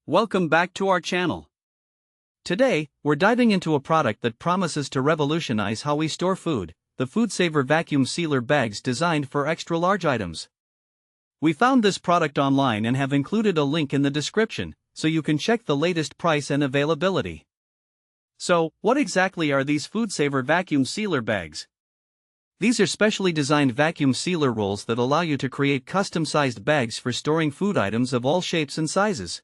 Welcome back to our channel. Today, we're diving into a product that promises to revolutionize how we store food, the FoodSaver Vacuum Sealer Bags designed for extra-large items. We found this product online and have included a link in the description, so you can check the latest price and availability. So, what exactly are these FoodSaver Vacuum Sealer Bags? These are specially designed vacuum sealer rolls that allow you to create custom-sized bags for storing food items of all shapes and sizes.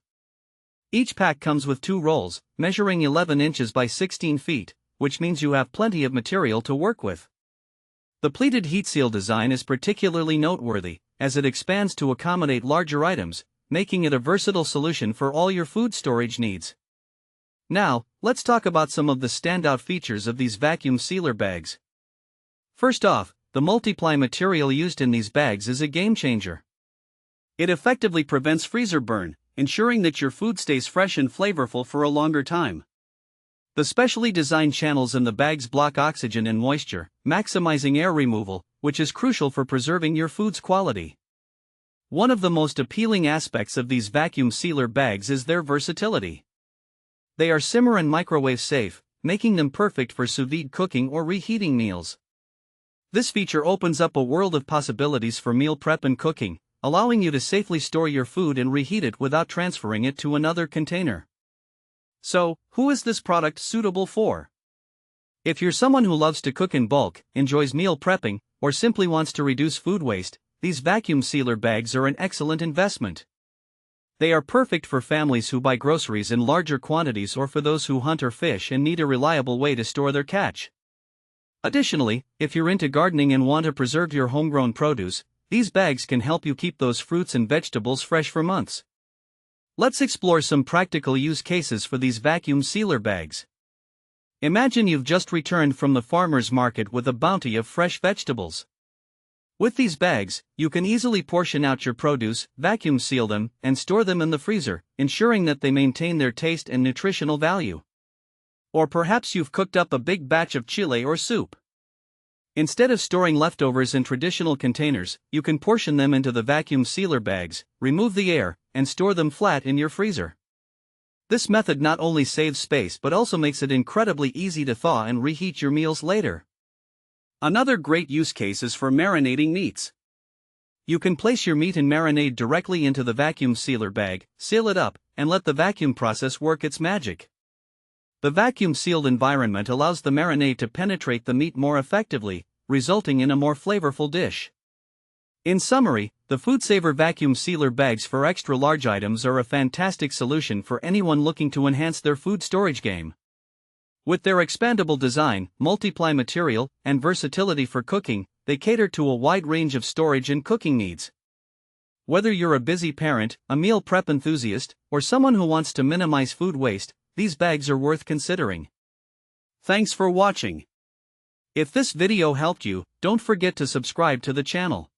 Each pack comes with 2 rolls, measuring 11 inches by 16 feet, which means you have plenty of material to work with. The pleated heat seal design is particularly noteworthy, as it expands to accommodate larger items, making it a versatile solution for all your food storage needs. Now, let's talk about some of the standout features of these vacuum sealer bags. First off, the multi-ply material used in these bags is a game changer. It effectively prevents freezer burn, ensuring that your food stays fresh and flavorful for a longer time. The specially designed channels in the bags block oxygen and moisture, maximizing air removal, which is crucial for preserving your food's quality. One of the most appealing aspects of these vacuum sealer bags is their versatility. They are simmer and microwave safe, making them perfect for sous vide cooking or reheating meals. This feature opens up a world of possibilities for meal prep and cooking, allowing you to safely store your food and reheat it without transferring it to another container. So, who is this product suitable for? If you're someone who loves to cook in bulk, enjoys meal prepping, or simply wants to reduce food waste, these vacuum sealer bags are an excellent investment. They are perfect for families who buy groceries in larger quantities or for those who hunt or fish and need a reliable way to store their catch. Additionally, if you're into gardening and want to preserve your homegrown produce, these bags can help you keep those fruits and vegetables fresh for months. Let's explore some practical use cases for these vacuum sealer bags. Imagine you've just returned from the farmer's market with a bounty of fresh vegetables. With these bags, you can easily portion out your produce, vacuum seal them, and store them in the freezer, ensuring that they maintain their taste and nutritional value. Or perhaps you've cooked up a big batch of chile or soup. Instead of storing leftovers in traditional containers, you can portion them into the vacuum sealer bags, remove the air, and store them flat in your freezer. This method not only saves space but also makes it incredibly easy to thaw and reheat your meals later. Another great use case is for marinating meats. You can place your meat and marinade directly into the vacuum sealer bag, seal it up, and let the vacuum process work its magic. The vacuum-sealed environment allows the marinade to penetrate the meat more effectively, resulting in a more flavorful dish. In summary, the FoodSaver Vacuum Sealer Bags for extra-large items are a fantastic solution for anyone looking to enhance their food storage game. With their expandable design, multi-ply material, and versatility for cooking, they cater to a wide range of storage and cooking needs. Whether you're a busy parent, a meal prep enthusiast, or someone who wants to minimize food waste, these bags are worth considering. Thanks for watching. If this video helped you, don't forget to subscribe to the channel.